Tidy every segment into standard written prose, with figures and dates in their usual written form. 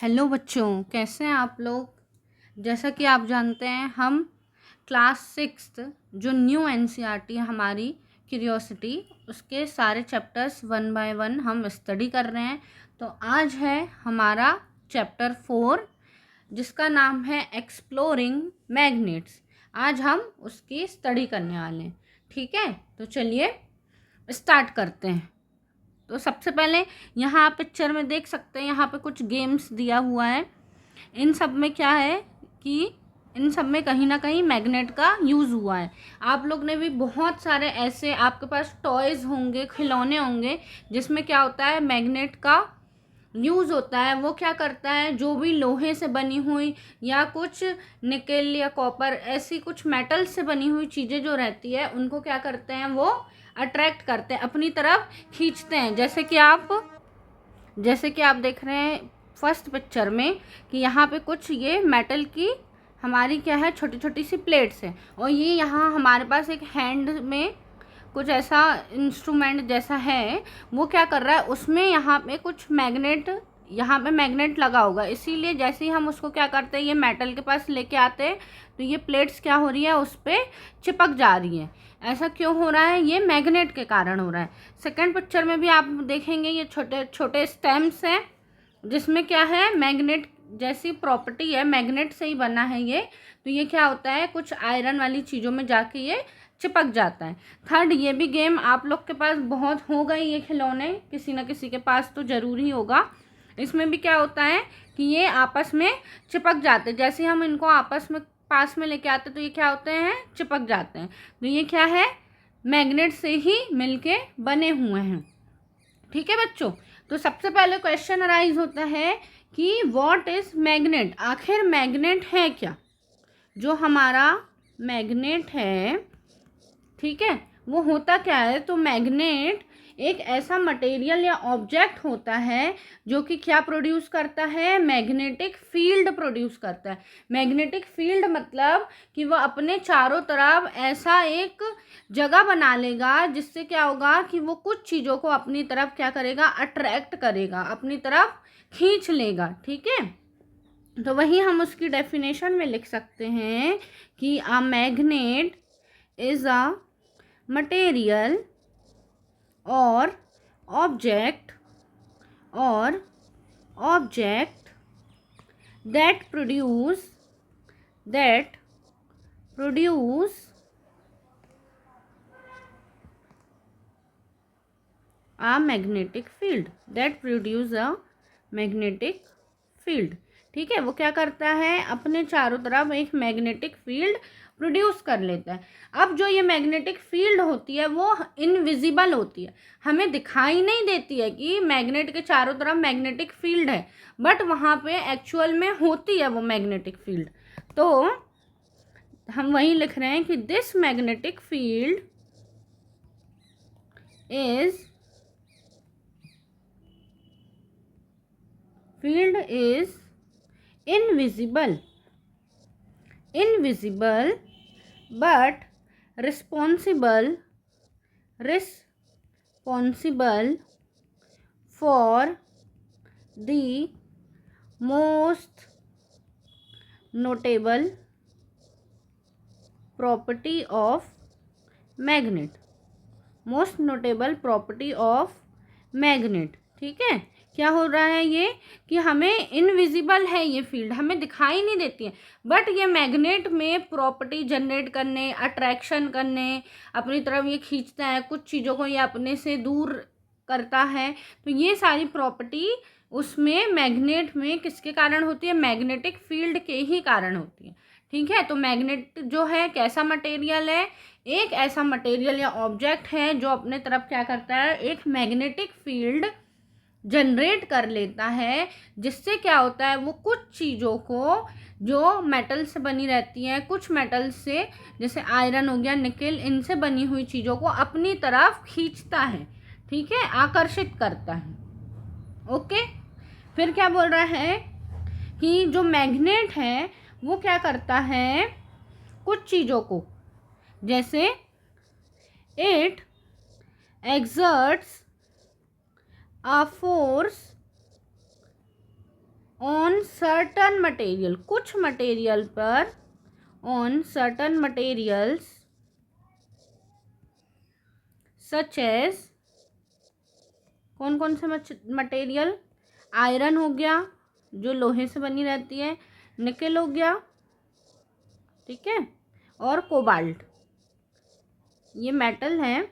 Hello बच्चों, कैसे हैं आप लोग। जैसा कि आप जानते हैं, हम क्लास सिक्स्थ जो न्यू एनसीईआरटी हमारी क्यूरियोसिटी, उसके सारे चैप्टर्स वन बाय वन हम स्टडी कर रहे हैं। तो आज है हमारा चैप्टर 4 जिसका नाम है एक्सप्लोरिंग मैग्नेट्स। आज हम उसकी स्टडी करने वाले हैं। ठीक है, तो चलिए स्टार्ट करते हैं। तो सबसे पहले यहाँ आप पिक्चर में देख सकते हैं, यहाँ पे कुछ गेम्स दिया हुआ है। इन सब में क्या है कि इन सब में कहीं ना कहीं मैग्नेट का यूज़ हुआ है। आप लोग ने भी बहुत सारे ऐसे आपके पास टॉयज़ होंगे, खिलौने होंगे जिसमें क्या होता है, मैग्नेट का यूज़ होता है। वो क्या करता है, जो भी लोहे से बनी हुई या कुछ निकेल या कॉपर, ऐसी कुछ मेटल से बनी हुई चीज़ें जो रहती है, उनको क्या करते हैं, वो अट्रैक्ट करते हैं, अपनी तरफ खींचते हैं। जैसे कि आप देख रहे हैं फर्स्ट पिक्चर में कि यहाँ पे कुछ ये मेटल की हमारी क्या है, छोटी छोटी सी प्लेट्स हैं। और ये यहाँ हमारे पास एक हैंड में कुछ ऐसा इंस्ट्रूमेंट जैसा है, वो क्या कर रहा है, उसमें यहाँ पे कुछ मैग्नेट लगा होगा। इसीलिए जैसे ही हम उसको क्या करते हैं, ये मेटल के पास लेके आते हैं, तो ये प्लेट्स क्या हो रही है, उस पर चिपक जा रही हैं। ऐसा क्यों हो रहा है, ये मैग्नेट के कारण हो रहा है। सेकंड पिक्चर में भी आप देखेंगे ये छोटे छोटे स्टेम्स हैं जिसमें क्या है, मैग्नेट जैसी प्रॉपर्टी है, मैग्नेट से ही बना है ये। तो ये क्या होता है, कुछ आयरन वाली चीज़ों में जाके ये चिपक जाता है। थर्ड, ये भी गेम आप लोग के पास बहुत हो गई, ये खिलौने किसी न किसी के पास तो ज़रूर ही होगा। इसमें भी क्या होता है कि ये आपस में चिपक जाते हैं। जैसे हम इनको आपस में पास में लेके आते हैं तो ये क्या होते हैं, चिपक जाते हैं। तो ये क्या है, मैग्नेट से ही मिलके बने हुए हैं। ठीक है बच्चों, तो सबसे पहले क्वेश्चन अराइज होता है कि व्हाट इज मैग्नेट। आखिर मैग्नेट है क्या। जो हमारा मैग्नेट है, ठीक है, वो होता क्या है, तो मैग्नेट एक ऐसा मटेरियल या ऑब्जेक्ट होता है जो कि क्या प्रोड्यूस करता है, मैग्नेटिक फील्ड प्रोड्यूस करता है। मैग्नेटिक फील्ड मतलब कि वो अपने चारों तरफ ऐसा एक जगह बना लेगा जिससे क्या होगा कि वो कुछ चीज़ों को अपनी तरफ क्या करेगा, अट्रैक्ट करेगा, अपनी तरफ खींच लेगा। ठीक है, तो वही हम उसकी डेफिनेशन में लिख सकते हैं कि अ मैग्नेट इज अ मटेरियल और object that produce a magnetic field। ठीक है, वो क्या करता है, अपने चारों तरफ एक मैग्नेटिक फील्ड प्रोड्यूस कर लेता है। अब जो ये मैग्नेटिक फील्ड होती है वो इनविजिबल होती है, हमें दिखाई नहीं देती है कि मैग्नेट के चारों तरफ मैग्नेटिक फील्ड है, बट वहाँ पे एक्चुअल में होती है वो मैग्नेटिक फील्ड। तो हम वही लिख रहे हैं कि this magnetic field is invisible but responsible for the most notable property of magnet। ठीक है, क्या हो रहा है ये कि हमें इनविजिबल है, ये फील्ड हमें दिखाई नहीं देती है, बट ये मैग्नेट में प्रॉपर्टी जनरेट करने, अट्रैक्शन करने, अपनी तरफ ये खींचता है, कुछ चीज़ों को ये अपने से दूर करता है। तो ये सारी प्रॉपर्टी उसमें मैग्नेट में किसके कारण होती है, मैग्नेटिक फील्ड के ही कारण होती है। ठीक है, तो मैग्नेट जो है कैसा मटेरियल है, एक ऐसा मटेरियल या ऑब्जेक्ट है जो अपने तरफ क्या करता है, एक मैग्नेटिक फील्ड जनरेट कर लेता है, जिससे क्या होता है, वो कुछ चीज़ों को जो मेटल से बनी रहती हैं, कुछ मेटल से जैसे आयरन हो गया, निकेल, इनसे बनी हुई चीज़ों को अपनी तरफ खींचता है। ठीक है, आकर्षित करता है। ओके, फिर क्या बोल रहा है कि जो मैग्नेट है वो क्या करता है, कुछ चीज़ों को, जैसे it exerts a force on certain material, कुछ मटेरियल पर, on certain materials such as, कौन कौन से मटेरियल, आयरन हो गया जो लोहे से बनी रहती है, निकेल हो गया, ठीक है, और कोबाल्ट, ये मेटल हैं।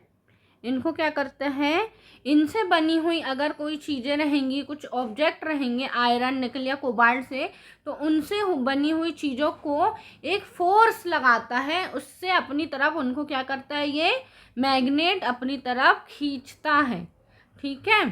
इनको क्या करते हैं, इनसे बनी हुई अगर कोई चीज़ें रहेंगी, कुछ ऑब्जेक्ट रहेंगे आयरन, निकल या कोबाल्ट से, तो उनसे बनी हुई चीज़ों को एक फोर्स लगाता है, उससे अपनी तरफ उनको क्या करता है, ये मैग्नेट अपनी तरफ खींचता है। ठीक है,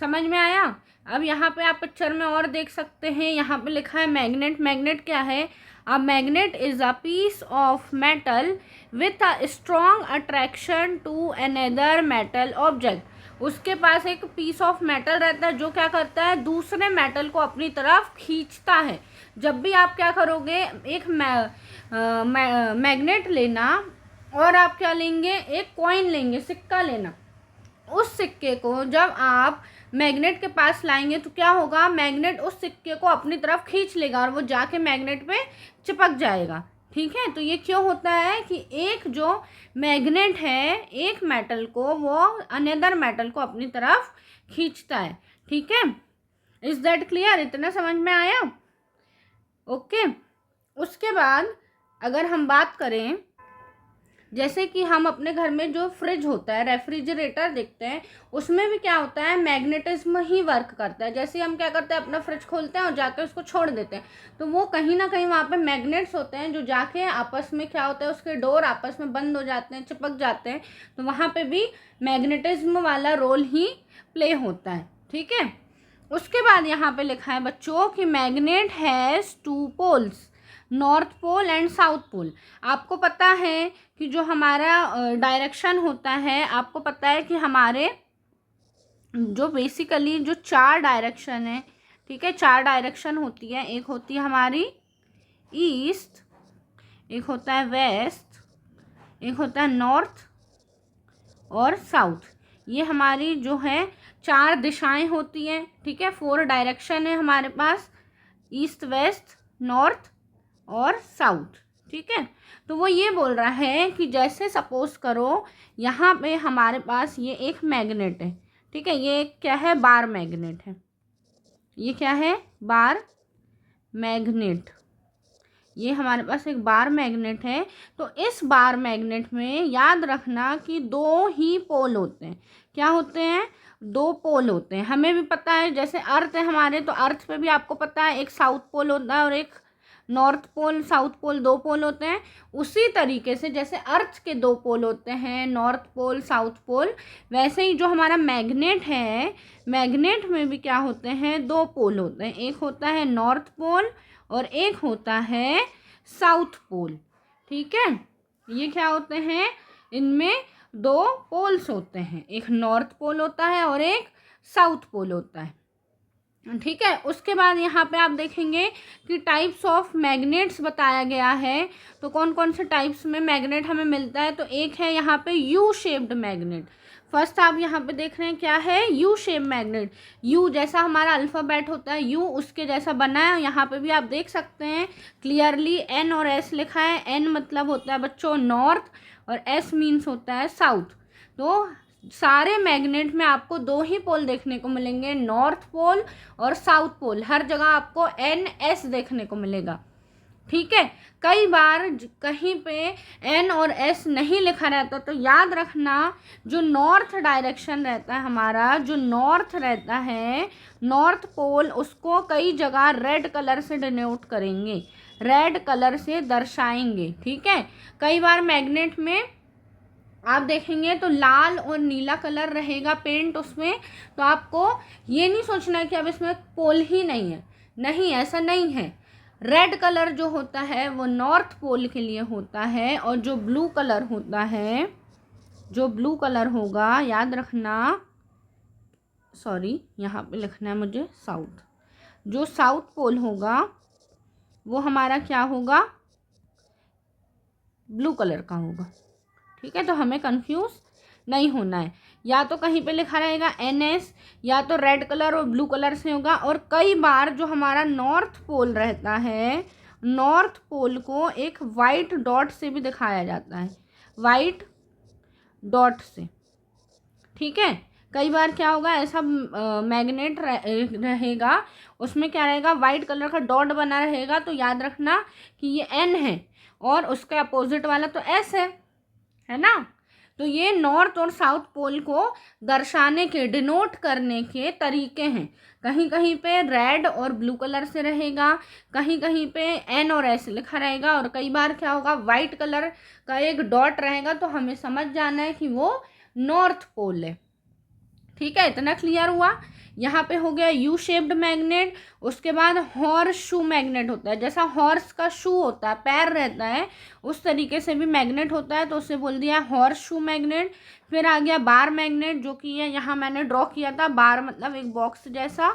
समझ में आया। अब यहाँ पे आप पिक्चर में और देख सकते हैं, यहाँ पे लिखा है मैग्नेट। मैग्नेट क्या है, a magnet is a piece of metal with a strong attraction to another metal object. उसके पास एक पीस ऑफ मेटल रहता है जो क्या करता है, दूसरे मेटल को अपनी तरफ खींचता है। जब भी आप क्या करोगे, एक मैग्नेट लेना और आप क्या लेंगे, एक कॉइन लेंगे, सिक्का लेना, उस सिक्के को जब आप मैग्नेट के पास लाएंगे तो क्या होगा, मैग्नेट उस सिक्के को अपनी तरफ खींच लेगा और वो जाके मैग्नेट पे चिपक जाएगा। ठीक है, तो ये क्यों होता है कि एक जो मैग्नेट है, एक मेटल को वो अनदर मेटल को अपनी तरफ खींचता है। ठीक है, इज दैट क्लियर, इतना समझ में आया। ओके, उसके बाद अगर हम बात करें, जैसे कि हम अपने घर में जो फ्रिज होता है, रेफ्रिजरेटर देखते हैं, उसमें भी क्या होता है, मैग्नेटिज्म ही वर्क करता है। जैसे हम क्या करते हैं, अपना फ्रिज खोलते हैं और जाकर उसको छोड़ देते हैं, तो वो कहीं ना कहीं वहाँ पे मैग्नेट्स होते हैं जो जाके आपस में क्या होता है, उसके डोर आपस में बंद हो जाते हैं, चिपक जाते हैं, तो वहाँ पे भी मैग्नेटिज्म वाला रोल ही प्ले होता है। ठीक है, उसके बाद यहाँ पे लिखा है बच्चों कि magnet has 2 poles, north pole and south pole. आपको पता है कि जो हमारा डायरेक्शन होता है, आपको पता है कि हमारे जो बेसिकली जो 4 डायरेक्शन है, ठीक है, 4 डायरेक्शन होती है। एक होती है हमारी ईस्ट, एक होता है वेस्ट, एक होता है नॉर्थ और साउथ। ये हमारी जो है 4 दिशाएं होती हैं। ठीक है, 4 डायरेक्शन है हमारे पास, ईस्ट, वेस्ट, नॉर्थ और साउथ। ठीक है, तो वो ये बोल रहा है कि जैसे सपोज करो यहाँ पे हमारे पास ये एक मैग्नेट है। ठीक है, ये क्या है, बार मैग्नेट है। ये क्या है, बार मैग्नेट। ये हमारे पास एक बार मैग्नेट है। तो इस बार मैग्नेट में याद रखना कि 2 ही पोल होते हैं। क्या होते हैं, 2 पोल होते हैं। हमें भी पता है, जैसे अर्थ है हमारे, तो अर्थ पे भी आपको पता है एक साउथ पोल होता है और एक नॉर्थ पोल, साउथ पोल, 2 पोल होते हैं। उसी तरीके से जैसे अर्थ के 2 पोल होते हैं, नॉर्थ पोल, साउथ पोल, वैसे ही जो हमारा मैग्नेट है, मैग्नेट में भी क्या होते हैं, 2 पोल होते हैं। एक होता है नॉर्थ पोल और एक होता है साउथ पोल। ठीक है, ये क्या होते हैं, इनमें 2 पोल्स होते हैं, एक नॉर्थ पोल होता है और एक साउथ पोल होता है। ठीक है, उसके बाद यहाँ पे आप देखेंगे कि टाइप्स ऑफ मैग्नेट्स बताया गया है। तो कौन कौन से टाइप्स में मैग्नेट हमें मिलता है, तो एक है यहाँ पे यू शेप्ड मैग्नेट। फर्स्ट आप यहाँ पे देख रहे हैं क्या है, यू शेप मैग्नेट। यू जैसा हमारा अल्फ़ाबेट होता है, यू उसके जैसा बना है। यहाँ पे भी आप देख सकते हैं क्लियरली एन और एस लिखा है। एन मतलब होता है बच्चों नॉर्थ और एस मीन्स होता है साउथ। तो सारे मैग्नेट में आपको 2 ही पोल देखने को मिलेंगे, नॉर्थ पोल और साउथ पोल। हर जगह आपको एन एस देखने को मिलेगा। ठीक है, कई बार कहीं पे एन और एस नहीं लिखा रहता, तो याद रखना जो नॉर्थ डायरेक्शन रहता है हमारा, जो नॉर्थ रहता है, नॉर्थ पोल, उसको कई जगह रेड कलर से डिनोट करेंगे, रेड कलर से दर्शाएंगे। ठीक है, कई बार मैग्नेट में आप देखेंगे तो लाल और नीला कलर रहेगा पेंट उसमें। तो आपको ये नहीं सोचना है कि अब इसमें पोल ही नहीं है, नहीं, ऐसा नहीं है। रेड कलर जो होता है वो नॉर्थ पोल के लिए होता है, और जो ब्लू कलर होता है, जो ब्लू कलर होगा, याद रखना, सॉरी यहाँ पे लिखना है मुझे साउथ, जो साउथ पोल होगा वो हमारा क्या होगा, ब्लू कलर का होगा। ठीक है, तो हमें कंफ्यूज नहीं होना है। या तो कहीं पे लिखा रहेगा NS, या तो रेड कलर और ब्लू कलर से होगा। और कई बार जो हमारा नॉर्थ पोल रहता है, नॉर्थ पोल को एक वाइट डॉट से भी दिखाया जाता है, वाइट डॉट से, ठीक है। कई बार क्या होगा, ऐसा मैग्नेट रहेगा, उसमें क्या रहेगा, वाइट कलर का डॉट बना रहेगा, तो याद रखना कि ये N है और उसके अपोजिट वाला तो S है ना। तो ये नॉर्थ और साउथ पोल को दर्शाने के, डिनोट करने के तरीके हैं। कहीं कहीं पे रेड और ब्लू कलर से रहेगा, कहीं कहीं पे N और S लिखा रहेगा, और कई बार क्या होगा, वाइट कलर का एक डॉट रहेगा, तो हमें समझ जाना है कि वो नॉर्थ पोल है, ठीक है। इतना क्लियर हुआ। यहाँ पे हो गया यू शेप्ड मैग्नेट। उसके बाद हॉर्स शू मैग्नेट होता है, जैसा हॉर्स का शू होता है, पैर रहता है, उस तरीके से भी मैग्नेट होता है, तो उसे बोल दिया हॉर्स शू मैग्नेट। फिर आ गया बार मैग्नेट, जो कि यहाँ मैंने ड्रॉ किया था, बार मतलब एक बॉक्स जैसा,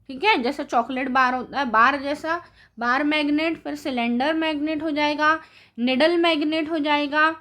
ठीक है, जैसे चॉकलेट बार होता है, बार जैसा, बार मैग्नेट। फिर सिलेंडर मैग्नेट हो जाएगा, निडल मैग्नेट हो जाएगा।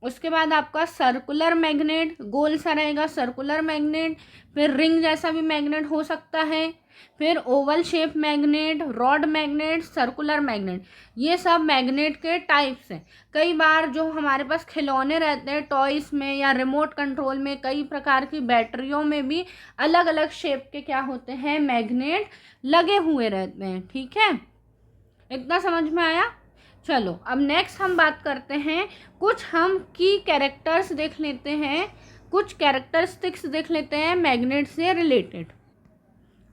उसके बाद आपका सर्कुलर मैग्नेट, गोल सा रहेगा, सर्कुलर मैग्नेट। फिर रिंग जैसा भी मैग्नेट हो सकता है। फिर Oval shape magnet, rod magnet, circular magnet, ये सब मैग्नेट के टाइप्स हैं। कई बार जो हमारे पास खिलौने रहते हैं टॉयज़ में या रिमोट कंट्रोल में, कई प्रकार की बैटरियों में भी अलग अलग शेप के क्या होते हैं, मैग्नेट लगे हुए रहते हैं, ठीक है। इतना समझ में आया। चलो अब नेक्स्ट हम बात करते हैं, कुछ हम की कैरेक्टर्स देख लेते हैं, कुछ कैरेक्टरिस्टिक्स देख लेते हैं मैग्नेट से रिलेटेड,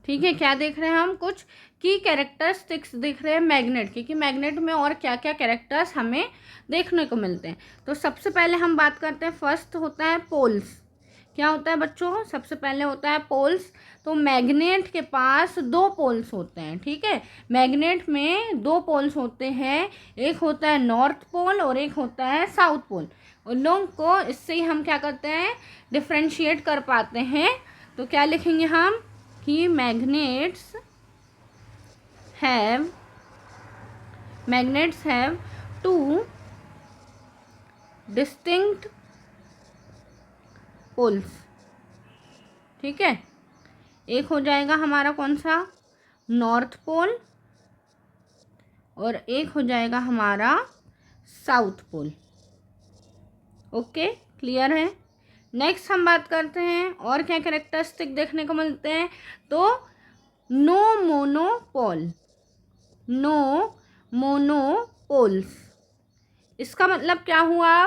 ठीक है। क्या देख रहे हैं हम, कुछ की कैरेक्टरिस्टिक्स देख रहे हैं मैग्नेट की, कि मैग्नेट में और क्या क्या कैरेक्टर्स हमें देखने को मिलते हैं। तो सबसे पहले हम बात करते हैं, फर्स्ट होता है पोल्स। क्या होता है बच्चों, सबसे पहले होता है पोल्स। तो मैग्नेट के पास दो पोल्स होते हैं, ठीक है। मैग्नेट में दो पोल्स होते हैं, एक होता है नॉर्थ पोल और एक होता है साउथ पोल। उन लोगों को इससे ही हम क्या करते हैं, डिफ्रेंशिएट कर पाते हैं। तो क्या लिखेंगे हम कि magnets have two distinct poles, ठीक है। एक हो जाएगा हमारा कौन सा, नॉर्थ पोल, और एक हो जाएगा हमारा साउथ पोल। ओके, क्लियर है। नेक्स्ट हम बात करते हैं और क्या कैरेक्टरिस्टिक देखने को मिलते हैं। तो नो मोनोपोल्स, इसका मतलब क्या हुआ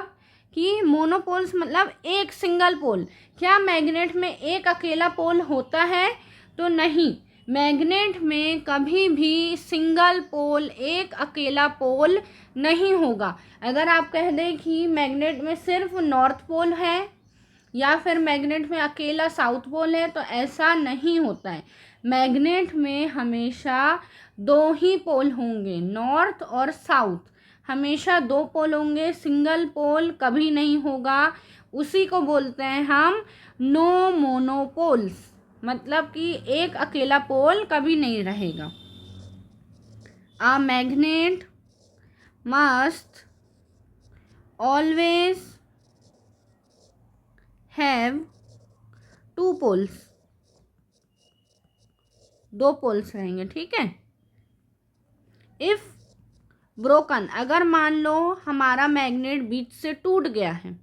कि मोनोपोल्स मतलब एक सिंगल पोल। क्या मैग्नेट में एक अकेला पोल होता है, तो नहीं, मैग्नेट में कभी भी सिंगल पोल, एक अकेला पोल नहीं होगा। अगर आप कह दें कि मैग्नेट में सिर्फ नॉर्थ पोल है या फिर मैग्नेट में अकेला साउथ पोल है, तो ऐसा नहीं होता है। मैग्नेट में हमेशा दो ही पोल होंगे, नॉर्थ और साउथ, हमेशा दो पोल होंगे, सिंगल पोल कभी नहीं होगा। उसी को बोलते हैं हम नो मोनोपोल्स, मतलब कि एक अकेला पोल कभी नहीं रहेगा। A magnet must always have two poles, दो पोल्स रहेंगे, ठीक है। इफ ब्रोकन, अगर मान लो हमारा मैग्नेट बीच से टूट गया है,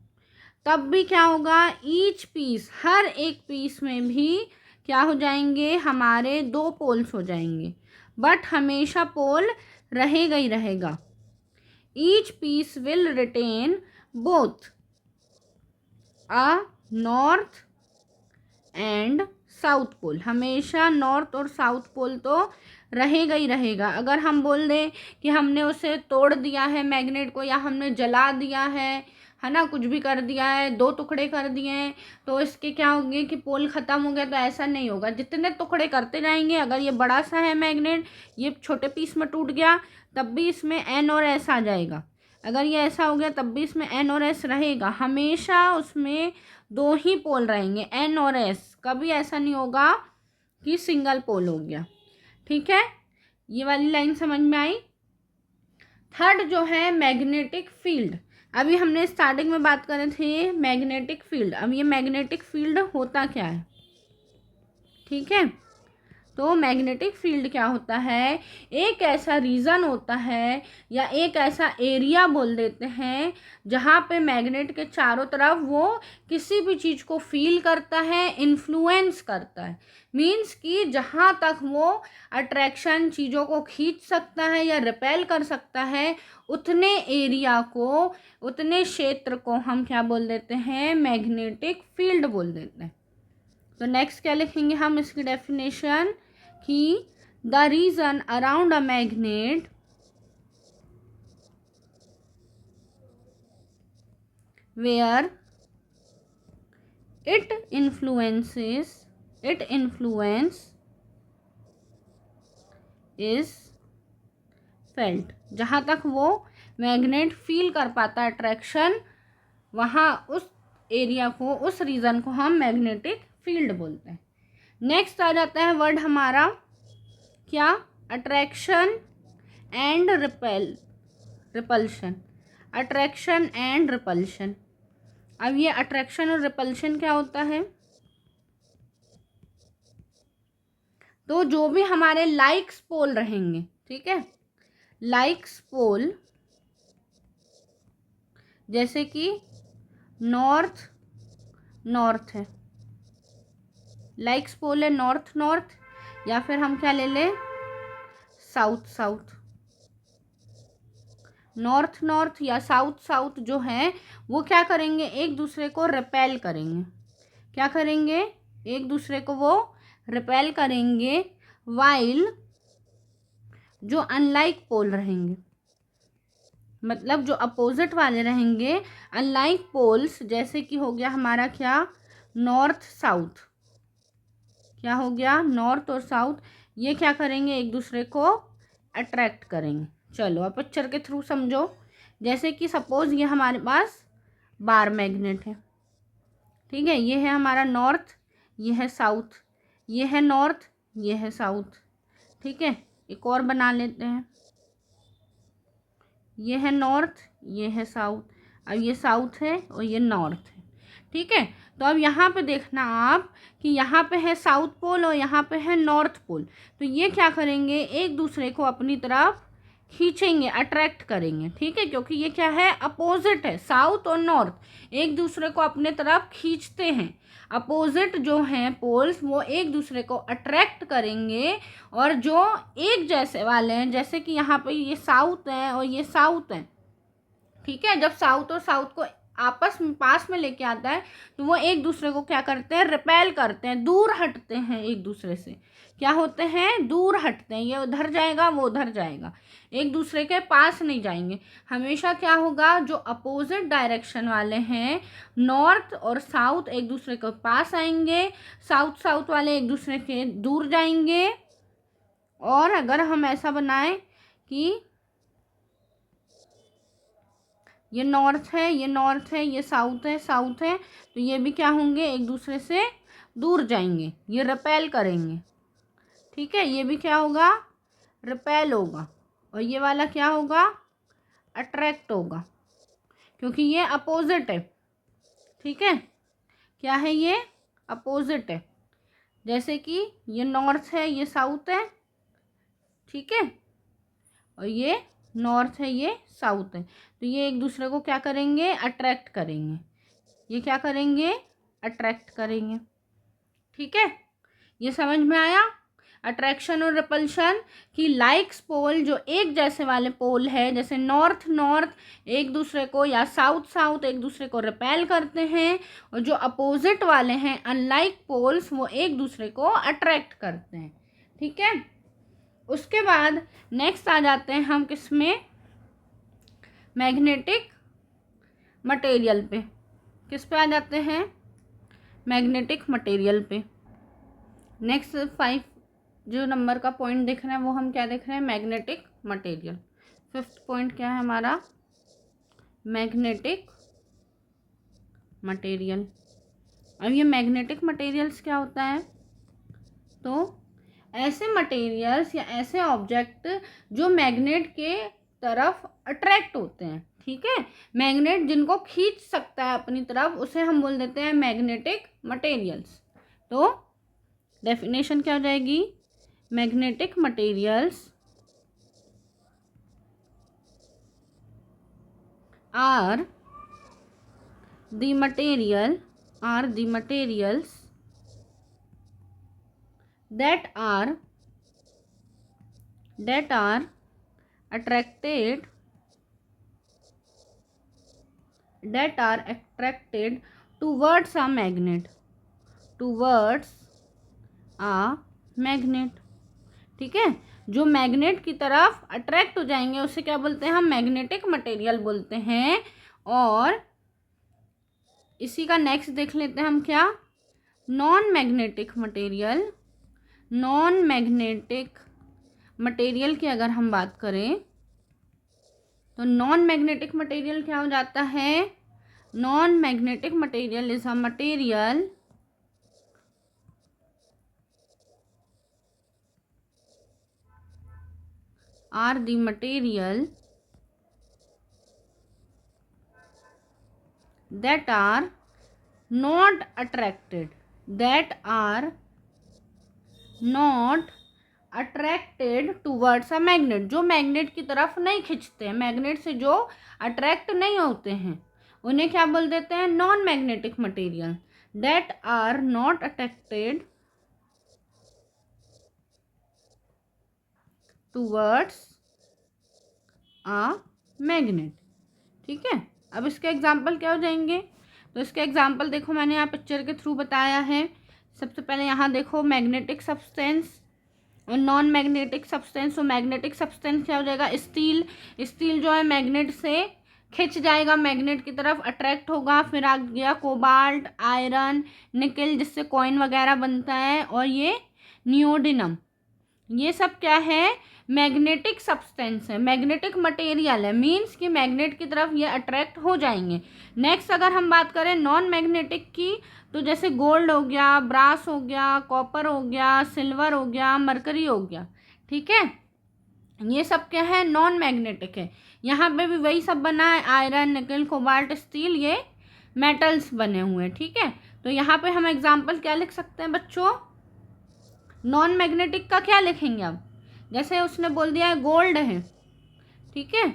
तब भी क्या होगा, ईच पीस, हर एक पीस में भी क्या हो जाएंगे, हमारे दो पोल्स हो जाएंगे, बट हमेशा पोल रहेगा ही रहेगा। Each piece will retain both a north and south pole, हमेशा नॉर्थ और साउथ पोल तो रहेगा ही रहेगा। अगर हम बोल दें कि हमने उसे तोड़ दिया है मैग्नेट को, या हमने जला दिया है ना, कुछ भी कर दिया है, दो टुकड़े कर दिए हैं, तो इसके क्या होंगे कि पोल ख़त्म हो गया, तो ऐसा नहीं होगा। जितने टुकड़े करते जाएंगे, अगर ये बड़ा सा है मैग्नेट, ये छोटे पीस में टूट गया, तब भी इसमें N और S आ जाएगा। अगर ये ऐसा हो गया, तब भी इसमें N और S रहेगा। हमेशा उसमें दो ही पोल रहेंगे, N और S, कभी ऐसा नहीं होगा कि सिंगल पोल हो गया, ठीक है। ये वाली लाइन समझ में आई। थर्ड जो है मैग्नेटिक फील्ड, अभी हमने स्टार्टिंग में बात करे थे मैग्नेटिक फील्ड। अब ये मैग्नेटिक फील्ड होता क्या है, ठीक है। तो मैग्नेटिक फील्ड क्या होता है, एक ऐसा रीजन होता है या एक ऐसा एरिया बोल देते हैं जहाँ पे मैग्नेट के चारों तरफ वो किसी भी चीज़ को फील करता है, इन्फ्लुएंस करता है। मीन्स कि जहाँ तक वो अट्रैक्शन चीज़ों को खींच सकता है या रिपेल कर सकता है, उतने एरिया को, उतने क्षेत्र को हम क्या बोल देते हैं, मैग्नेटिक फील्ड बोल देते हैं। तो नेक्स्ट क्या लिखेंगे हम इसकी डेफिनेशन कि the region around a magnet where it influence is felt. जहाँ तक वो मैग्नेट फील कर पाता है अट्रैक्शन, वहाँ उस एरिया को, उस रीजन को हम मैग्नेटिक फील्ड बोलते हैं। नेक्स्ट आ जाता है वर्ड हमारा क्या, attraction and repulsion. Attraction and repulsion. अब ये अट्रैक्शन और रिपल्शन क्या होता है, तो जो भी हमारे लाइक्स पोल रहेंगे, ठीक है, लाइक्स पोल जैसे कि नॉर्थ है, लाइक्स पोल है नॉर्थ, या फिर हम क्या ले लें, साउथ। नॉर्थ या साउथ जो है वो क्या करेंगे, एक दूसरे को रिपेल करेंगे। क्या करेंगे, एक दूसरे को वो रिपेल करेंगे। वाइल जो अनलाइक पोल रहेंगे, मतलब जो अपोजिट वाले रहेंगे, अनलाइक पोल्स, जैसे कि हो गया हमारा क्या, नॉर्थ साउथ। क्या हो गया, नॉर्थ और साउथ, ये क्या करेंगे, एक दूसरे को अट्रैक्ट करेंगे। चलो अब पिक्चर के थ्रू समझो। जैसे कि सपोज ये हमारे पास बार मैग्नेट है, ठीक है, ये है हमारा नॉर्थ, ये है साउथ, ये है नॉर्थ, ये है साउथ, ठीक है। एक और बना लेते हैं, ये है नॉर्थ, ये है साउथ, अब ये साउथ है और ये नॉर्थ है, ठीक है। तो अब यहाँ पे देखना आप कि यहाँ पे है साउथ पोल और यहाँ पे है नॉर्थ पोल, तो ये क्या करेंगे, एक दूसरे को अपनी तरफ खींचेंगे, अट्रैक्ट करेंगे, ठीक है, क्योंकि ये क्या है, अपोजिट है, साउथ और नॉर्थ एक दूसरे को अपने तरफ खींचते हैं। अपोजिट जो हैं पोल्स वो एक दूसरे को अट्रैक्ट करेंगे, और जो एक जैसे वाले हैं, जैसे कि यहाँ पे ये साउथ है और ये साउथ है, ठीक है, जब साउथ और साउथ को आपस में पास में लेके आता है तो वो एक दूसरे को क्या करते हैं, रिपेल करते हैं, दूर हटते हैं एक दूसरे से। क्या होते हैं, दूर हटते हैं, ये उधर जाएगा वो उधर जाएगा, एक दूसरे के पास नहीं जाएंगे। हमेशा क्या होगा, जो अपोजिट डायरेक्शन वाले हैं, नॉर्थ और साउथ एक दूसरे के पास आएंगे, साउथ वाले एक दूसरे के दूर जाएंगे। और अगर हम ऐसा बनाएं कि ये नॉर्थ है, ये नॉर्थ है, ये साउथ है, तो ये भी क्या होंगे, एक दूसरे से दूर जाएंगे, ये रिपेल करेंगे, ठीक है, ये भी क्या होगा, रिपेल होगा, और ये वाला क्या होगा, अट्रैक्ट होगा, क्योंकि ये अपोजिट है, ठीक है, क्या है, ये अपोजिट है। जैसे कि ये नॉर्थ है, ये साउथ है, ठीक है, और ये नॉर्थ है, ये साउथ है, तो ये एक दूसरे को क्या करेंगे, अट्रैक्ट करेंगे, ये क्या करेंगे, अट्रैक्ट करेंगे, ठीक है। ये समझ में आया, अट्रैक्शन और रिपल्शन की लाइक्स पोल जो एक जैसे वाले पोल है, जैसे नॉर्थ एक दूसरे को या साउथ एक दूसरे को रिपेल करते हैं, और जो अपोजिट वाले हैं अनलाइक पोल्स वो एक दूसरे को अट्रैक्ट करते हैं, ठीक है। उसके बाद नेक्स्ट आ जाते हैं हम किस में, मैग्नेटिक मटेरियल पे। किस पे आ जाते हैं, मैग्नेटिक मटेरियल पे। नेक्स्ट 5 जो नंबर का पॉइंट देख रहे हैं वो हम क्या देख रहे हैं, मैग्नेटिक मटेरियल। 5th पॉइंट क्या है हमारा, मैग्नेटिक मटेरियल। अब ये मैग्नेटिक मटेरियल्स क्या होता है, तो ऐसे मटेरियल्स या ऐसे ऑब्जेक्ट जो मैग्नेट के तरफ अट्रैक्ट होते हैं, ठीक है, मैग्नेट जिनको खींच सकता है अपनी तरफ उसे हम बोल देते हैं मैग्नेटिक मटेरियल्स। तो डेफिनेशन क्या हो जाएगी, magnetic materials are the materials that are attracted towards a magnet, ठीक है, जो मैग्नेट की तरफ अट्रैक्ट हो जाएंगे उसे क्या बोलते हैं हम, मैग्नेटिक मटेरियल बोलते हैं। और इसी का नेक्स्ट देख लेते हैं हम क्या, नॉन मैग्नेटिक मटेरियल की अगर हम बात करें तो नॉन मैग्नेटिक मटेरियल क्या हो जाता है, non magnetic material is a material are the material that are not attracted towards a magnet, जो मैग्नेट की तरफ नहीं खींचते हैं, मैग्नेट से जो अट्रैक्ट नहीं होते हैं उन्हें क्या बोल देते हैं, non magnetic material. that are not attracted towards a magnet, ठीक है। अब इसके एग्जाम्पल क्या हो जाएंगे, तो इसके एग्जाम्पल देखो मैंने यहाँ पिक्चर के थ्रू बताया है। सबसे पहले यहाँ देखो मैग्नेटिक सब्सटेंस और नॉन मैग्नेटिक सब्सटेंस। तो मैग्नेटिक सब्सटेंस क्या हो जाएगा, स्टील जो है मैग्नेट से खिंच जाएगा, मैग्नेट की तरफ अट्रैक्ट होगा। फिर आ गया कोबाल्ट, आयरन, निकल जिससे कॉइन वगैरह बनता है, और ये नियोडिनम, ये सब क्या है, मैग्नेटिक सब्सटेंस है, मैग्नेटिक मटेरियल है, मीन्स कि मैग्नेट की तरफ ये अट्रैक्ट हो जाएंगे। नेक्स्ट अगर हम बात करें नॉन मैग्नेटिक की, तो जैसे गोल्ड हो गया, ब्रास हो गया, कॉपर हो गया, सिल्वर हो गया, मरकरी हो गया, ठीक है, ये सब क्या है, नॉन मैग्नेटिक है। यहाँ पे भी वही सब बना है, आयरन, निकल, कोबाल्ट, स्टील, ये मेटल्स बने हुए हैं, ठीक है। तो यहाँ पे हम एग्जाम्पल क्या लिख सकते हैं बच्चों, नॉन मैग्नेटिक का क्या लिखेंगे अब, जैसे उसने बोल दिया है गोल्ड है, ठीक है,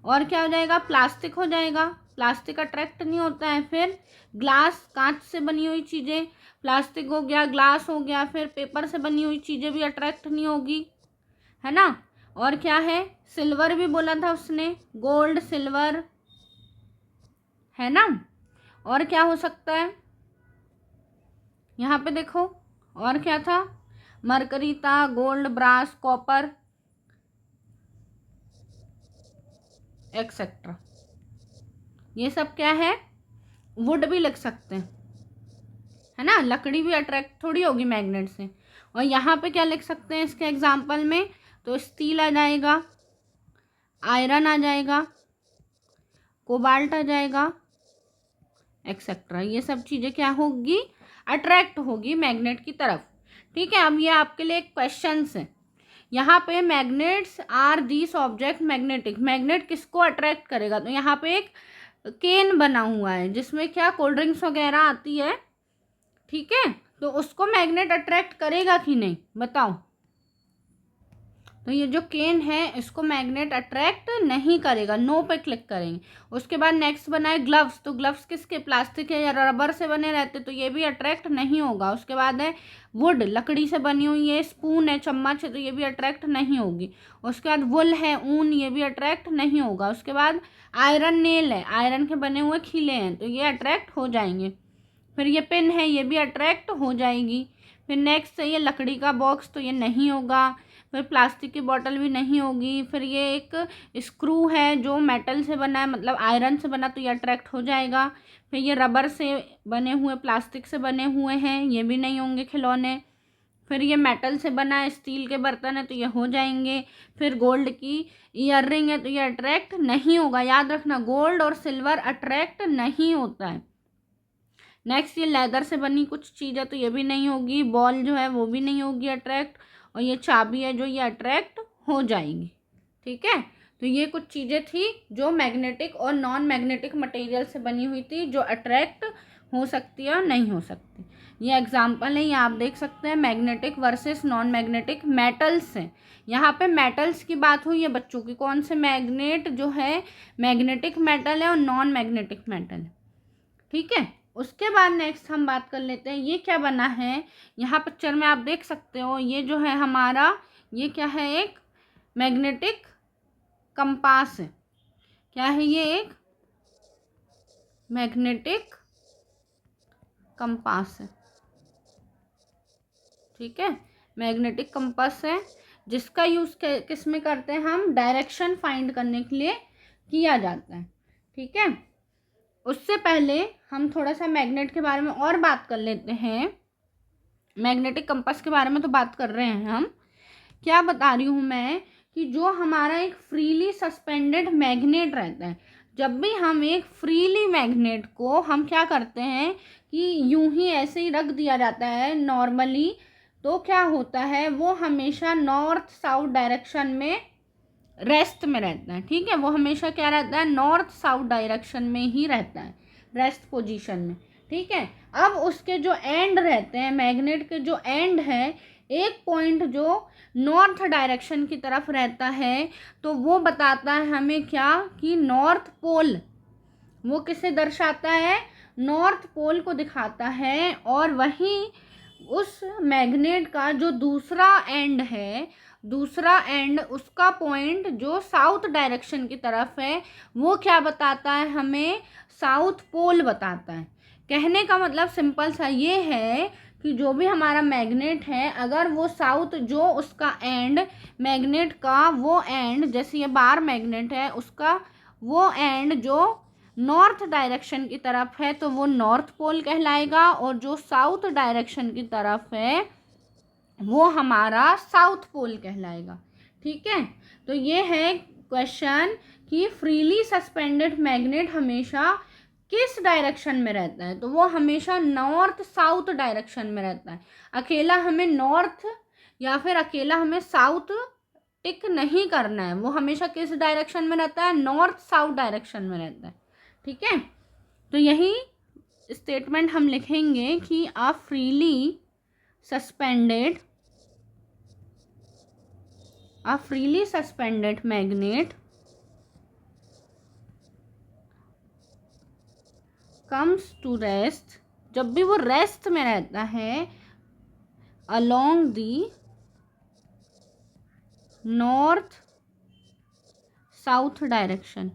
और क्या हो जाएगा, प्लास्टिक हो जाएगा, प्लास्टिक अट्रैक्ट नहीं होता है। फिर ग्लास, कांच से बनी हुई चीज़ें, प्लास्टिक हो गया, ग्लास हो गया। फिर पेपर से बनी हुई चीज़ें भी अट्रैक्ट नहीं होगी, है ना। और क्या है, सिल्वर भी बोला था उसने, गोल्ड, सिल्वर, है ना। और क्या हो सकता है, यहाँ पे देखो और क्या था, मरकरी था, गोल्ड, ब्रास, कॉपर, एक्सेट्रा, ये सब क्या है, वुड भी लिख सकते हैं, है ना, लकड़ी भी अट्रैक्ट थोड़ी होगी मैग्नेट से। और यहाँ पे क्या लिख सकते हैं इसके एग्जाम्पल में, तो स्टील आ जाएगा, आयरन आ जाएगा, कोबाल्ट आ जाएगा, एक्सेट्रा, ये सब चीज़ें क्या होगी, अट्रैक्ट होगी मैग्नेट की तरफ, ठीक है। अब ये आपके लिए एक क्वेश्चन है, यहाँ पे magnets are this object magnetic, magnet किसको अट्रैक्ट करेगा, तो यहाँ पे एक केन बना हुआ है जिसमें क्या कोल्ड ड्रिंक्स वगैरह आती है, ठीक है, तो उसको मैग्नेट अट्रैक्ट करेगा कि नहीं, बताओ। तो ये जो केन है इसको मैग्नेट अट्रैक्ट नहीं करेगा, नो पे क्लिक करेंगे। उसके बाद नेक्स्ट बना है ग्लव्स, तो ग्लव्स किसके, प्लास्टिक है या रबर से बने रहते, तो ये भी अट्रैक्ट नहीं होगा। उसके बाद है वुड, लकड़ी से बनी हुई है, स्पून है, चम्मच है, तो ये भी अट्रैक्ट नहीं होगी। उसके बाद वुल है, ऊन, ये भी अट्रैक्ट नहीं होगा। उसके बाद आयरन नेल है, आयरन के बने हुए खीले हैं, तो ये अट्रैक्ट हो जाएंगे। फिर ये पेन है, ये भी अट्रैक्ट हो जाएगी। फिर नेक्स्ट है ये लकड़ी का बॉक्स, तो ये नहीं होगा। फिर प्लास्टिक की बोतल भी नहीं होगी। फिर ये एक स्क्रू है जो मेटल से बना है, मतलब आयरन से बना, तो ये अट्रैक्ट हो जाएगा। फिर ये रबर से बने हुए, प्लास्टिक से बने हुए हैं, ये भी नहीं होंगे खिलौने। फिर ये मेटल से बना है, स्टील के बर्तन है, तो ये हो जाएंगे। फिर गोल्ड की ईयर रिंग है, तो ये अट्रैक्ट नहीं होगा, याद रखना, गोल्ड और सिल्वर अट्रैक्ट नहीं होता है। नेक्स्ट ये लेदर से बनी कुछ चीज़ है, तो ये भी नहीं होगी। बॉल जो है वो भी नहीं होगी अट्रैक्ट। और ये चाबी है जो ये अट्रैक्ट हो जाएगी, ठीक है। तो ये कुछ चीज़ें थी जो मैग्नेटिक और नॉन मैग्नेटिक मटेरियल से बनी हुई थी, जो अट्रैक्ट हो सकती है और नहीं हो सकती। ये एग्जाम्पल है, ये आप देख सकते हैं magnetic versus non magnetic metals हैं। यहाँ पे मेटल्स की बात हुई है बच्चों की, कौन से मैग्नेट जो है मैग्नेटिक मेटल है और नॉन मैग्नेटिक मेटल है। ठीक है, उसके बाद नेक्स्ट हम बात कर लेते हैं ये क्या बना है। यहाँ पिक्चर में आप देख सकते हो ये जो है हमारा, ये क्या है, एक मैग्नेटिक कंपास है। क्या है ये? एक मैग्नेटिक कंपास है। ठीक है, मैग्नेटिक कंपास है जिसका यूज़ किस में करते हैं हम? डायरेक्शन फाइंड करने के लिए किया जाता है। ठीक है, उससे पहले हम थोड़ा सा मैग्नेट के बारे में और बात कर लेते हैं। मैग्नेटिक कंपास के बारे में तो बात कर रहे हैं हम, क्या बता रही हूँ मैं कि जो हमारा एक फ्रीली सस्पेंडेड मैग्नेट रहता है, जब भी हम एक फ्रीली मैग्नेट को हम क्या करते हैं कि यूं ही ऐसे ही रख दिया जाता है नॉर्मली, तो क्या होता है वो हमेशा नॉर्थ साउथ डायरेक्शन में रेस्ट में रहता है। ठीक है, वो हमेशा क्या रहता है? नॉर्थ साउथ डायरेक्शन में ही रहता है, रेस्ट पोजीशन में। ठीक है, अब उसके जो एंड रहते हैं, मैग्नेट के जो एंड है, एक पॉइंट जो नॉर्थ डायरेक्शन की तरफ रहता है, तो वो बताता है हमें क्या कि नॉर्थ पोल। वो किसे दर्शाता है? नॉर्थ पोल को दिखाता है। और वहीं उस मैग्नेट का जो दूसरा एंड है, दूसरा एंड उसका पॉइंट जो साउथ डायरेक्शन की तरफ है, वो क्या बताता है हमें? साउथ पोल बताता है। कहने का मतलब सिंपल सा ये है कि जो भी हमारा मैग्नेट है, अगर वो साउथ जो उसका एंड, मैग्नेट का वो एंड, जैसे ये बार मैग्नेट है, उसका वो एंड जो नॉर्थ डायरेक्शन की तरफ है तो वो नॉर्थ पोल कहलाएगा, और जो साउथ डायरेक्शन की तरफ है वो हमारा साउथ पोल कहलाएगा। ठीक है, तो ये है क्वेश्चन कि फ्रीली सस्पेंडेड मैग्नेट हमेशा किस डायरेक्शन में रहता है? तो वो हमेशा नॉर्थ साउथ डायरेक्शन में रहता है। अकेला हमें नॉर्थ या फिर अकेला हमें साउथ टिक नहीं करना है, वो हमेशा किस डायरेक्शन में रहता है? नॉर्थ साउथ डायरेक्शन में रहता है। ठीक है, तो यही स्टेटमेंट हम लिखेंगे कि a freely suspended magnet comes to rest, जब भी वो रेस्ट में रहता है, along the north south direction.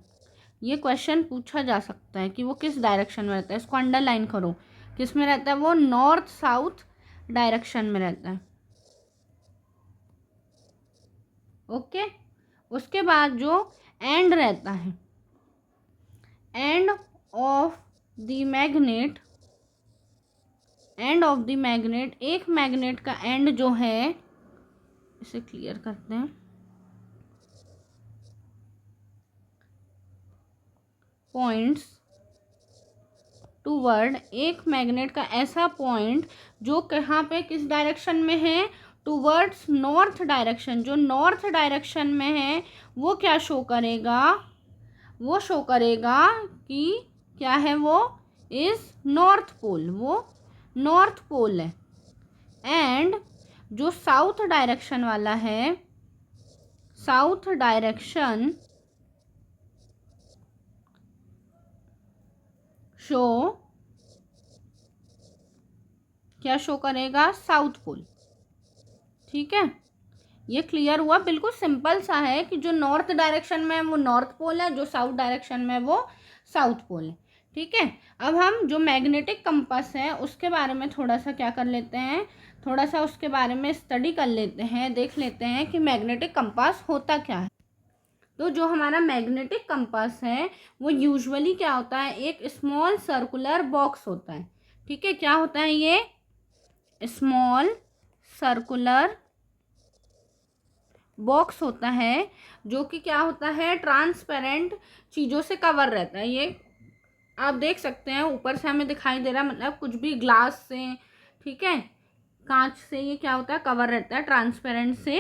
ये क्वेश्चन पूछा जा सकता है कि वो किस डायरेक्शन में रहता है, इसको अंडरलाइन करो। किस में रहता है वो? नॉर्थ साउथ डायरेक्शन में रहता है। ओके, उसके बाद जो एंड रहता है, एंड ऑफ द मैग्नेट, एक मैग्नेट का एंड जो है, इसे क्लियर करते हैं, पॉइंट्स टूवर्ड, एक मैग्नेट का ऐसा पॉइंट जो कहाँ पे, किस डायरेक्शन में है? Towards north direction. जो नॉर्थ डायरेक्शन में है वो क्या शो करेगा? वो शो करेगा कि क्या है वो? इज नॉर्थ पोल, वो नॉर्थ पोल है। एंड जो साउथ डायरेक्शन वाला है, साउथ डायरेक्शन शो, क्या शो करेगा? South pole. ठीक है, ये क्लियर हुआ? बिल्कुल सिंपल सा है कि जो नॉर्थ डायरेक्शन में है वो नॉर्थ पोल है, जो साउथ डायरेक्शन में है वो साउथ पोल है। ठीक है, अब हम जो मैग्नेटिक कंपास है उसके बारे में थोड़ा सा क्या कर लेते हैं, थोड़ा सा उसके बारे में स्टडी कर लेते हैं, देख लेते हैं कि मैग्नेटिक कंपास होता क्या है। तो जो हमारा मैग्नेटिक कंपास है वो यूजुअली क्या होता है? एक स्मॉल सर्कुलर बॉक्स होता है। ठीक है, क्या होता है ये? स्मॉल सर्कुलर बॉक्स होता है, जो कि क्या होता है? ट्रांसपेरेंट चीज़ों से कवर रहता है। ये आप देख सकते हैं ऊपर से हमें दिखाई दे रहा है, मतलब कुछ भी ग्लास से, ठीक है, कांच से, ये क्या होता है? कवर रहता है ट्रांसपेरेंट से।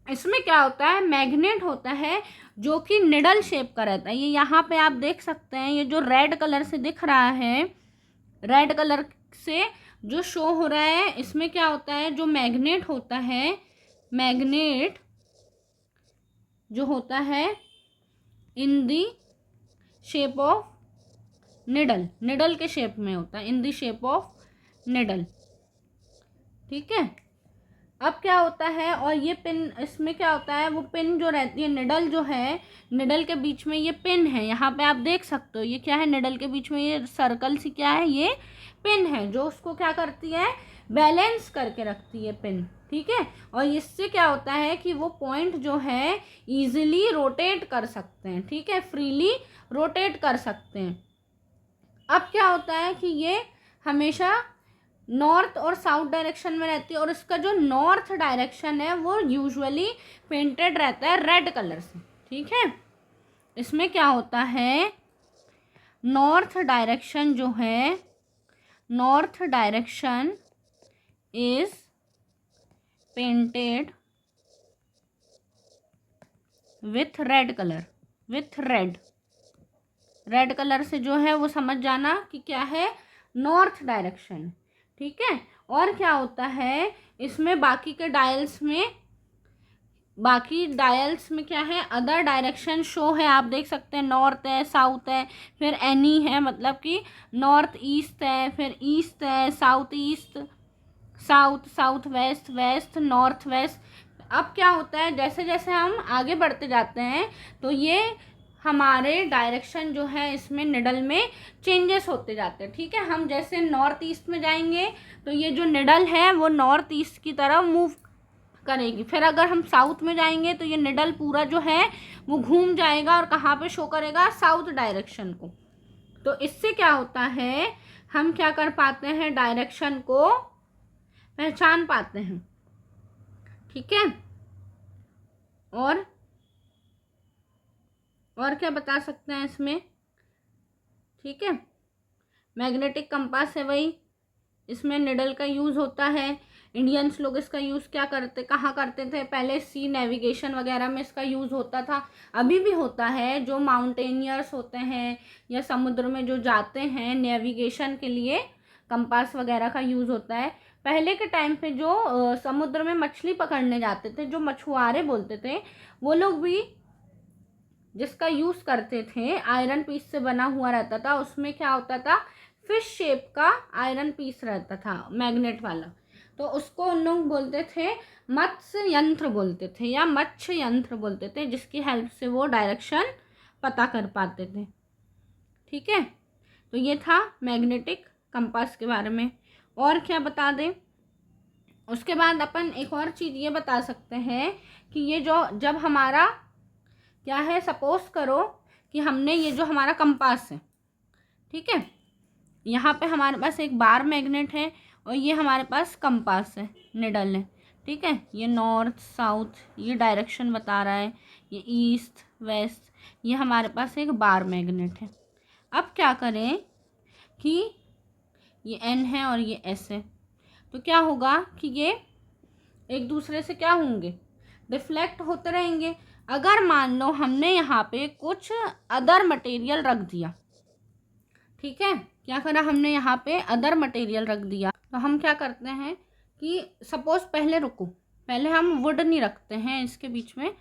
इसमें क्या होता है, मैग्नेट होता है जो कि निडल शेप का रहता है। ये यहाँ पे आप देख सकते हैं, ये जो रेड कलर से दिख रहा है, रेड कलर से जो शो हो रहा है, इसमें क्या होता है, जो मैग्नेट होता है, मैग्नेट जो होता है इन दी शेप ऑफ निडल, निडल के शेप में होता है, इन दी शेप ऑफ निडल। ठीक है। अब क्या होता है, और ये पिन, इसमें क्या होता है, वो पिन जो रहती है, निडल जो है, निडल के बीच में ये पिन है, यहाँ पे आप देख सकते हो, ये क्या है, निडल के बीच में ये सर्कल सी क्या है, ये पिन है जो उसको क्या करती है, बैलेंस करके रखती है पिन। ठीक है। और इससे क्या होता है कि वो पॉइंट जो है इजीली रोटेट कर सकते हैं। ठीक है, फ्रीली रोटेट कर सकते हैं। अब क्या होता है कि ये हमेशा नॉर्थ और साउथ डायरेक्शन में रहती है, और इसका जो नॉर्थ डायरेक्शन है वो यूजुअली पेंटेड रहता है रेड कलर से। ठीक है। इसमें क्या होता है, नॉर्थ डायरेक्शन जो है, north direction is painted with red colour, with red, red colour से जो है वो समझ जाना कि क्या है, नॉर्थ डायरेक्शन। ठीक है। और क्या होता है, इसमें बाकी के डायल्स में, बाकी डायल्स में क्या है, अदर डायरेक्शन शो है, आप देख सकते हैं, नॉर्थ है, साउथ है, फिर एनी है, मतलब कि नॉर्थ ईस्ट है, फिर ईस्ट है, south east, south, south west, west, north west. अब क्या होता है, जैसे जैसे हम आगे बढ़ते जाते हैं तो ये हमारे डायरेक्शन जो है इसमें निडल में चेंजेस होते जाते हैं। ठीक है। हम जैसे नॉर्थ ईस्ट में जाएंगे तो ये जो निडल है वो नॉर्थ ईस्ट की तरफ मूव करेगी। फिर अगर हम साउथ में जाएंगे तो ये निडल पूरा जो है वो घूम जाएगा और कहाँ पे शो करेगा, साउथ डायरेक्शन को। तो इससे क्या होता है, हम क्या कर पाते हैं, डायरेक्शन को पहचान पाते हैं। ठीक है। और क्या बता सकते हैं इसमें। ठीक है। मैग्नेटिक कंपास है वही, इसमें निडल का यूज़ होता है। इंडियंस लोग इसका यूज़ क्या करते, कहाँ करते थे, पहले सी नेविगेशन वगैरह में इसका यूज़ होता था, अभी भी होता है। जो माउंटेनियर्स होते हैं या समुद्र में जो जाते हैं नेविगेशन के लिए, कंपास वगैरह का यूज़ होता है। पहले के टाइम पे जो समुद्र में मछली पकड़ने जाते थे, जो मछुआरे बोलते थे, वो लोग भी जिसका यूज़ करते थे, आयरन पीस से बना हुआ रहता था। उसमें क्या होता था, फिश शेप का आयरन पीस रहता था, मैग्नेट वाला। तो उसको उन लोग बोलते थे मत्स्य यंत्र बोलते थे, या मत्स्य यंत्र बोलते थे, जिसकी हेल्प से वो डायरेक्शन पता कर पाते थे। ठीक है। तो ये था मैग्नेटिक कंपास के बारे में। और क्या बता दें, उसके बाद अपन एक और चीज़ ये बता सकते हैं कि ये जो, जब हमारा क्या है, सपोज करो कि हमने ये जो हमारा कंपास है, ठीक है, यहाँ पे हमारे पास एक बार मैग्नेट है और ये हमारे पास कंपास है, निडल है। ठीक है। ये नॉर्थ साउथ ये डायरेक्शन बता रहा है, ये ईस्ट वेस्ट, ये हमारे पास एक बार मैग्नेट है। अब क्या करें कि ये एन है और ये एस है, तो क्या होगा कि ये एक दूसरे से क्या होंगे, डिफ्लेक्ट होते रहेंगे। अगर मान लो हमने यहाँ पे कुछ अदर मटेरियल रख दिया, ठीक है, क्या करा हमने यहाँ पे अदर मटेरियल रख दिया, तो हम क्या करते हैं कि सपोज, पहले रुको, पहले हम वुड नहीं रखते हैं इसके बीच में।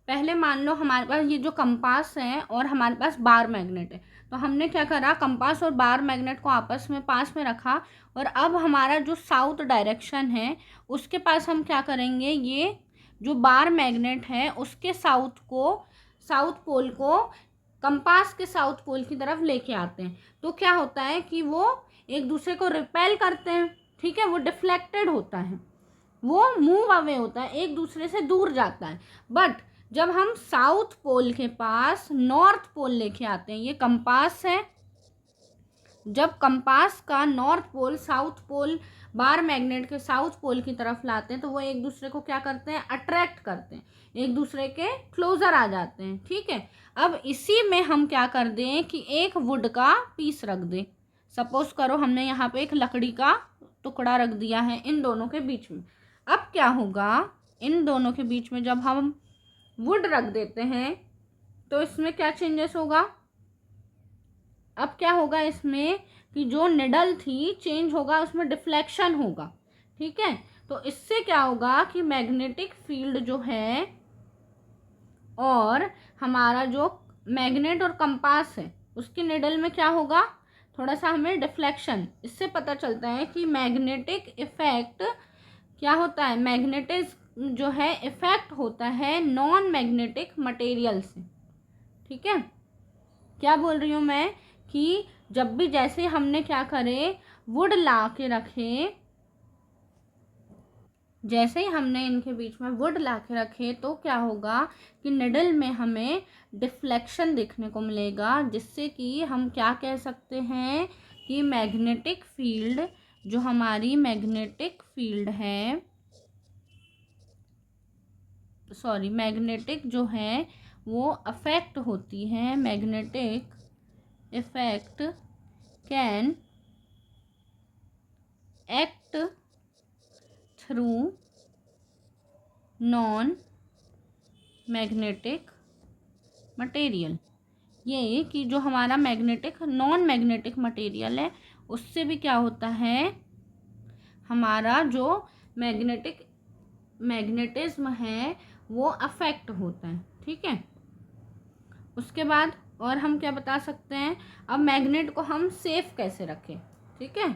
पहले मान लो हमारे पास ये जो कंपास है और हमारे पास बार मैग्नेट है, तो हमने क्या करा, कंपास और बार मैग्नेट को आपस में पास में रखा, और अब हमारा जो साउथ डायरेक्शन है उसके पास हम क्या करेंगे, ये जो बार मैग्नेट है उसके साउथ पोल को कंपास के साउथ पोल की तरफ लेके आते हैं। तो क्या होता है कि वो एक दूसरे को रिपेल करते हैं। ठीक है। वो डिफ्लेक्टेड होता है, वो मूव अवे होता है, एक दूसरे से दूर जाता है। बट जब हम साउथ पोल के पास नॉर्थ पोल लेके आते हैं, ये कंपास है, जब कंपास का north pole south pole bar magnet के साउथ पोल की तरफ लाते हैं, तो वो एक दूसरे को क्या करते हैं, अट्रैक्ट करते हैं, एक दूसरे के क्लोजर आ जाते हैं। ठीक है। अब इसी में हम क्या कर दें कि एक वुड का पीस रख दें। सपोज करो हमने यहाँ पे एक लकड़ी का टुकड़ा रख दिया है इन दोनों के बीच में। अब क्या होगा इन दोनों के बीच में जब हम वुड रख देते हैं तो इसमें क्या चेंजेस होगा, अब क्या होगा इसमें कि जो निडल थी चेंज होगा, उसमें डिफ्लेक्शन होगा। ठीक है, तो इससे क्या होगा कि मैग्नेटिक फील्ड जो है और हमारा जो मैग्नेट और कंपास है उसकी निडल में क्या होगा, थोड़ा सा हमें डिफ्लेक्शन। इससे पता चलता है कि मैग्नेटिक इफेक्ट क्या होता है, मैग्नेटिज्म जो है इफेक्ट होता है नॉन मैग्नेटिक मटेरियल से। ठीक है, क्या बोल रही हूँ मैं कि जब भी जैसे हमने क्या करे, वुड ला के रखे, जैसे ही हमने इनके बीच में वुड ला के रखे तो क्या होगा कि निडल में हमें डिफ्लेक्शन देखने को मिलेगा, जिससे कि हम क्या कह सकते हैं कि मैग्नेटिक फील्ड, जो हमारी मैग्नेटिक फील्ड है, सॉरी मैग्नेटिक जो है वो अफेक्ट होती है, magnetic effect can act through non magnetic material. ये कि जो हमारा मैग्नेटिक नॉन मैग्नेटिक मटेरियल है उससे भी क्या होता है, हमारा जो मैग्नेटिज्म है वो अफेक्ट होता है। ठीक है, उसके बाद और हम क्या बता सकते हैं, अब मैग्नेट को हम सेफ कैसे रखें। ठीक है,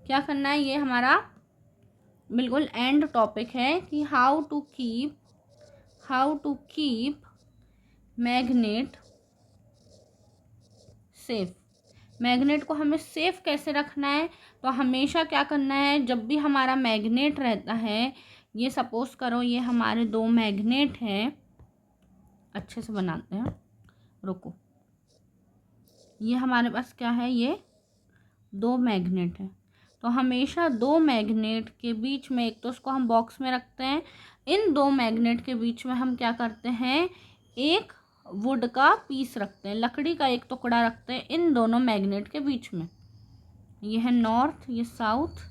क्या करना है, ये हमारा बिल्कुल एंड टॉपिक है कि how to keep magnet safe. Magnet को हमें सेफ कैसे रखना है, तो हमेशा क्या करना है, जब भी हमारा मैग्नेट रहता है, ये सपोज करो ये हमारे दो मैग्नेट हैं, अच्छे से बनाते हैं, रुको, ये हमारे पास क्या है, ये दो मैग्नेट है। तो हमेशा दो मैग्नेट के बीच में, एक तो उसको हम बॉक्स में रखते हैं, इन दो मैग्नेट के बीच में हम क्या करते हैं, एक वुड का पीस रखते हैं, लकड़ी का एक टुकड़ा रखते हैं इन दोनों मैग्नेट के बीच में। ये है नॉर्थ, ये साउथ,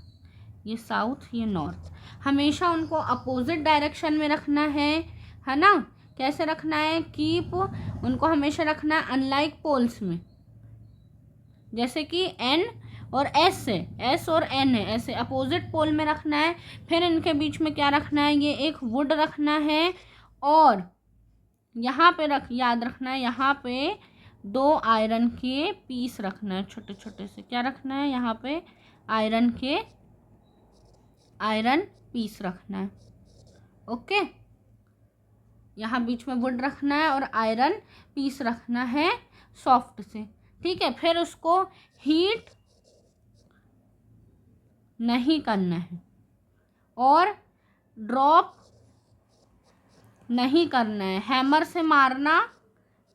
ये साउथ, ये नॉर्थ। हमेशा उनको अपोजिट डायरेक्शन में रखना है ना। कैसे रखना है, कीप उनको हमेशा रखना है अनलाइक पोल्स में, जैसे कि एन और एस है, एस और एन है, ऐसे अपोजिट पोल में रखना है। फिर इनके बीच में क्या रखना है, ये एक वुड रखना है, और यहाँ पे याद रखना है, यहाँ पे दो आयरन के पीस रखना है, छोटे छोटे से। क्या रखना है, यहाँ पे आयरन पीस रखना है। ओके, यहाँ बीच में वुड रखना है और आयरन पीस रखना है सॉफ्ट से। ठीक है, फिर उसको हीट नहीं करना है और ड्रॉप नहीं करना है, हैमर से मारना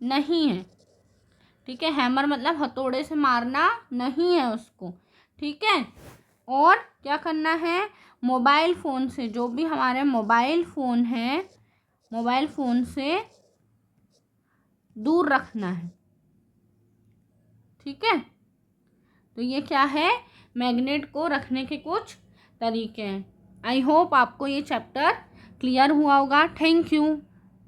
नहीं है। ठीक है, हैमर मतलब हथौड़े से मारना नहीं है उसको। ठीक है, और क्या करना है, मोबाइल फ़ोन से, जो भी हमारे मोबाइल फ़ोन है, मोबाइल फ़ोन से दूर रखना है। ठीक है, तो ये क्या है, मैग्नेट को रखने के कुछ तरीके हैं। आई होप आपको ये चैप्टर क्लियर हुआ होगा। Thank you.